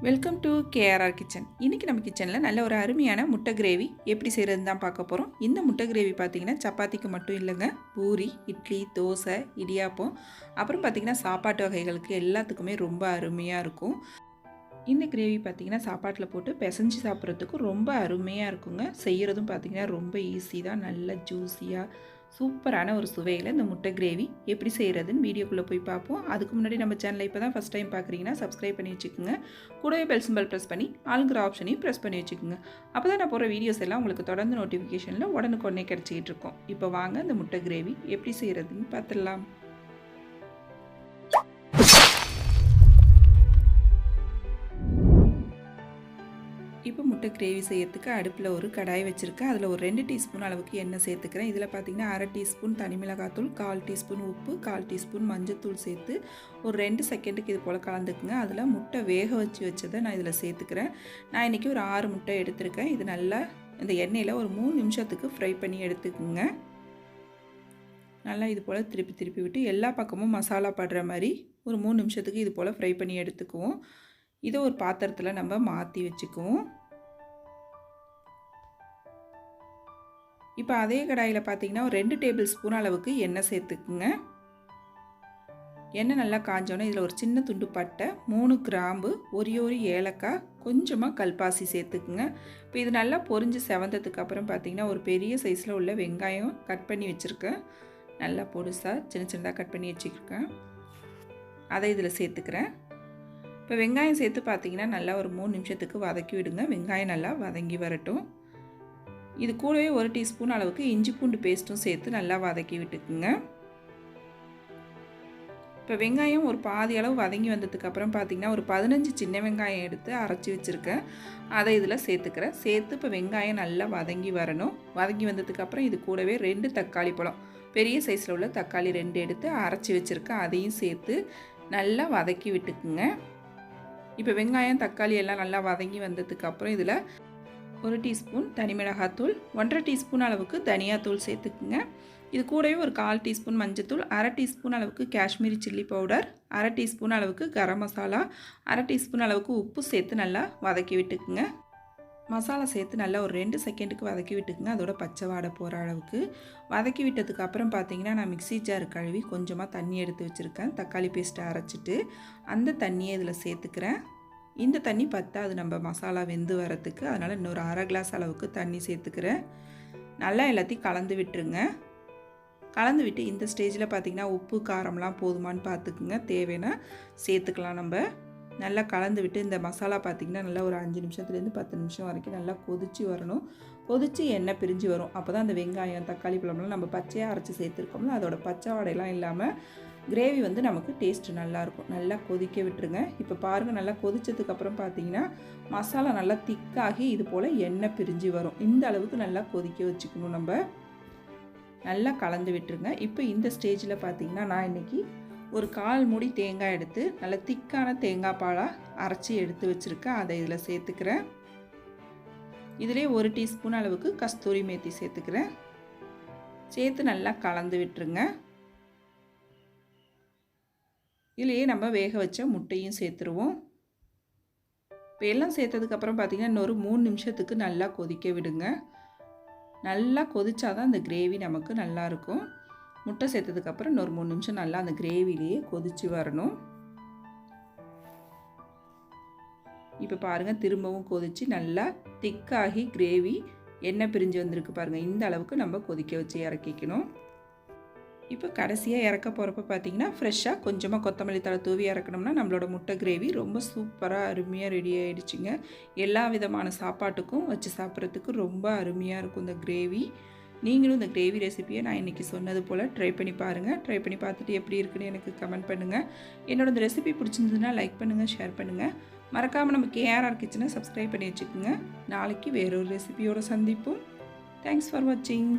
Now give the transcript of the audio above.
Welcome to KRR kitchen. இன்றைக்கி நம்ம கிச்சனில் நல்ல ஒரு அருமையான முட்டை கிரேவி எப்படி செய்கிறதுன்னு தான் பார்க்க போகிறோம். இந்த முட்டை கிரேவி பார்த்திங்கன்னா சப்பாத்திக்கு மட்டும் இல்லைங்க, பூரி, இட்லி, தோசை, இடியாப்பம், அப்புறம் பார்த்திங்கன்னா சாப்பாட்டு வகைகளுக்கு எல்லாத்துக்குமே ரொம்ப அருமையாக இருக்கும். இந்த கிரேவி பார்த்திங்கன்னா சாப்பாட்டில் போட்டு பிசைஞ்சு சாப்பிட்றதுக்கு ரொம்ப அருமையாக இருக்குங்க. செய்கிறதும் பார்த்திங்கன்னா ரொம்ப ஈஸி தான். நல்ல ஜூஸியாக சூப்பரான ஒரு சுவையில் இந்த முட்டை கிரேவி எப்படி செய்கிறதுன்னு வீடியோக்குள்ளே போய் பார்ப்போம். அதுக்கு முன்னாடி நம்ம சேனலை இப்போ தான் ஃபஸ்ட் டைம் பார்க்குறீங்கன்னா சப்ஸ்கிரைப் பண்ணி வச்சுக்கோங்க. கூடவே பெல் சிம்பல் ப்ரெஸ் பண்ணி ஆளுங்கிற ஆப்ஷனையும் ப்ரெஸ் பண்ணி வச்சுக்கோங்க. அப்போ தான் நான் போகிற வீடியோஸ் எல்லாம் உங்களுக்கு தொடர்ந்து நோட்டிஃபிகேஷனில் உடனுக்குடனே கிடச்சிக்கிட்டு இருக்கோம். இப்போ வாங்க இந்த முட்டை கிரேவி எப்படி செய்கிறதுன்னு பார்த்துடலாம். இப்போ முட்டை கிரேவி செய்யறதுக்கு அடுப்பில் ஒரு கடாய் வச்சுருக்கேன். அதில் ஒரு 2 டீஸ்பூன் அளவுக்கு எண்ணெய் சேர்த்துக்கிறேன். இதில் பார்த்திங்கன்னா 1/2 டீஸ்பூன் தனி மிளகாத்தூள், 1/4 டீஸ்பூன் உப்பு, 1/4 டீஸ்பூன் மஞ்சத்தூள் சேர்த்து ஒரு 2 செகண்டுக்கு இது போல் கலந்துக்குங்க. அதில் முட்டை வேக வச்சதை நான் இதில் சேர்த்துக்கிறேன். நான் இன்றைக்கி ஒரு 6 முட்டை எடுத்திருக்கேன். இது நல்லா இந்த எண்ணெயில் ஒரு 3 நிமிஷத்துக்கு ஃப்ரை பண்ணி எடுத்துக்குங்க. நல்லா இது போல் திருப்பி விட்டு எல்லா பக்கமும் மசாலா படுற மாதிரி ஒரு 3 நிமிஷத்துக்கு இது போல் ஃப்ரை பண்ணி எடுத்துக்குவோம். இதை ஒரு பாத்திரத்தில் நம்ம மாற்றி வச்சுக்குவோம். இப்போ அதே கடாயில் பார்த்திங்கன்னா ஒரு 2 டேபிள் ஸ்பூன் அளவுக்கு எண்ணெய் சேர்த்துக்குங்க. எண்ணெய் நல்லா காஞ்சோன்னே இதில் ஒரு சின்ன துண்டு பட்டை, 3 கிராம்பு, ஒரு ஏலக்காய், கொஞ்சமாக கல்பாசி சேர்த்துக்குங்க. இப்போ இது நல்லா பொரிஞ்சு செவந்ததுக்கு அப்புறம் பார்த்திங்கன்னா ஒரு பெரிய சைஸில் உள்ள வெங்காயம் கட் பண்ணி வச்சுருக்கேன். நல்லா பொடுசாக சின்னதாக கட் பண்ணி வச்சுருக்கேன். அதை இதில் சேர்த்துக்கிறேன். இப்போ வெங்காயம் சேர்த்து பார்த்திங்கன்னா நல்லா ஒரு 3 நிமிஷத்துக்கு வதக்கி விடுங்க. வெங்காயம் நல்லா வதங்கி வரட்டும். இது கூடவே 1 டீஸ்பூன் அளவுக்கு இஞ்சி பூண்டு பேஸ்ட்டும் சேர்த்து நல்லா வதக்கி விட்டுக்குங்க. இப்போ வெங்காயம் ஒரு பாதி அளவு வதங்கி வந்ததுக்கப்புறம் பார்த்திங்கன்னா ஒரு 15 சின்ன வெங்காயம் எடுத்து அரைச்சி வச்சுருக்கேன். அதை இதில் சேர்த்துக்கிறேன். சேர்த்து இப்போ வெங்காயம் நல்லா வதங்கி வரணும். வதங்கி வந்ததுக்கப்புறம் இது கூடவே 2 தக்காளி பழம், பெரிய சைஸில் உள்ள தக்காளி 2 எடுத்து அரைச்சி வச்சுருக்கேன். அதையும் சேர்த்து நல்லா வதக்கி விட்டுக்குங்க. இப்போ வெங்காயம் தக்காளி எல்லாம் நல்லா வதங்கி வந்ததுக்கப்புறம் இதில் 1 டீஸ்பூன் தனி மிளகாத்தூள், 1/2 டீஸ்பூன் அளவுக்கு தனியாத்தூள் சேர்த்துக்குங்க. இது கூடவே ஒரு 1/4 டீஸ்பூன் மஞ்சத்தூள், 1/2 டீஸ்பூன் அளவுக்கு காஷ்மீரி சில்லி பவுடர், 1/2 டீஸ்பூன் அளவுக்கு கரம் மசாலா, 1/2 டீஸ்பூன் அளவுக்கு உப்பு சேர்த்து நல்லா வதக்கி விட்டுக்குங்க. மசாலா சேர்த்து நல்லா ஒரு 2 செகண்டுக்கு வதக்கி விட்டுக்குங்க. அதோட பச்சை வாடை போகிற அளவுக்கு வதக்கி விட்டதுக்கு அப்புறம் பார்த்திங்கன்னா நான் மிக்ஸி ஜார் கழுவி கொஞ்சமாக தண்ணி எடுத்து வச்சுருக்கேன். தக்காளி பேஸ்ட்டை அரைச்சிட்டு அந்த தண்ணியை இதில் சேர்த்துக்கிறேன். இந்த தண்ணி பத்தாது நம்ம மசாலா வெந்து வரத்துக்கு, அதனால் இன்னொரு 1/2 கிளாஸ் அளவுக்கு தண்ணி சேர்த்துக்கிறேன். நல்லா எல்லாத்தையும் கலந்து விட்டுருங்க. கலந்து விட்டு இந்த ஸ்டேஜில் பார்த்திங்கன்னா உப்பு காரம்லாம் போதுமானு பார்த்துக்குங்க. தேவைன்னா சேர்த்துக்கலாம். நம்ம நல்லா கலந்து விட்டு இந்த மசாலா பார்த்திங்கன்னா நல்லா ஒரு 5 நிமிஷத்துலேருந்து 10 நிமிஷம் வரைக்கும் நல்லா கொதித்து வரணும். கொதித்து எண்ணெய் பிரிஞ்சு வரும். அப்போ தான் அந்த வெங்காயம் தக்காளி பழம்லாம் நம்ம பச்சையாக அரைச்சி சேர்த்துருக்கோம்ல, அதோட பச்சை வாடையெல்லாம் இல்லாமல் கிரேவி வந்து நமக்கு டேஸ்ட்டு நல்லாயிருக்கும். நல்லா கொதிக்க விட்டுருங்க. இப்போ பாருங்கள், நல்லா கொதித்ததுக்கப்புறம் பார்த்திங்கன்னா மசாலா நல்லா திக்காகி இது போல் எண்ணெய் பிரிஞ்சு வரும். இந்த அளவுக்கு நல்லா கொதிக்க வச்சுக்கணும். நம்ம நல்லா கலந்து விட்டுருங்க. இப்போ இந்த ஸ்டேஜில் பார்த்திங்கன்னா நான் இன்றைக்கி ஒரு 1/4 மூடி தேங்காய் எடுத்து நல்லா திக்கான தேங்காய் பாலாக அரைச்சி எடுத்து வச்சுருக்கேன். அதை இதில் சேர்த்துக்கிறேன். இதிலே 1 டீஸ்பூன் அளவுக்கு கஸ்தூரி மேத்தி சேர்த்துக்கிறேன். சேர்த்து நல்லா கலந்து விட்டுருங்க. இதிலேயே நம்ம வேக வச்ச முட்டையும் சேர்த்துருவோம். இப்போ எல்லாம் சேர்த்ததுக்கப்புறம் பார்த்திங்கன்னா இன்னொரு 3 நிமிஷத்துக்கு நல்லா கொதிக்க விடுங்க. நல்லா கொதிச்சாதான் அந்த கிரேவி நமக்கு நல்லாயிருக்கும். முட்டை சேர்த்ததுக்கப்புறம் இன்னொரு 3 நிமிஷம் நல்லா அந்த கிரேவிலேயே கொதித்து வரணும். இப்போ பாருங்கள், திரும்பவும் கொதித்து நல்லா திக்காகி கிரேவி எண்ணெய் பிரிஞ்சு வந்திருக்கு பாருங்கள். இந்த அளவுக்கு நம்ம கொதிக்க வச்சு இறக்கிக்கணும். இப்போ கடைசியாக இறக்க போகிறப்ப பார்த்திங்கன்னா ஃப்ரெஷ்ஷாக கொஞ்சமாக கொத்தமல்லி தழை தூவி இறக்கணும்னா நம்மளோட முட்டை கிரேவி ரொம்ப சூப்பராக அருமையாக ரெடி ஆகிடுச்சிங்க. எல்லா விதமான சாப்பாட்டுக்கும் வச்சு சாப்பிட்றதுக்கு ரொம்ப அருமையாக இருக்கும் இந்த கிரேவி. நீங்களும் இந்த கிரேவி ரெசிப்பியை நான் இன்றைக்கி சொன்னது போல் ட்ரை பண்ணி பாருங்கள். ட்ரை பண்ணி பார்த்துட்டு எப்படி இருக்குன்னு எனக்கு கமெண்ட் பண்ணுங்கள். என்னோட இந்த ரெசிபி பிடிச்சிருந்ததுன்னா லைக் பண்ணுங்கள், ஷேர் பண்ணுங்கள். மறக்காமல் நம்ம கேஆர்ஆர் கிச்சனை சப்ஸ்கிரைப் பண்ணி வச்சுக்கோங்க. நாளைக்கு வேறொரு ரெசிபியோடு சந்திப்போம். தேங்க்ஸ் ஃபார் வாட்சிங்.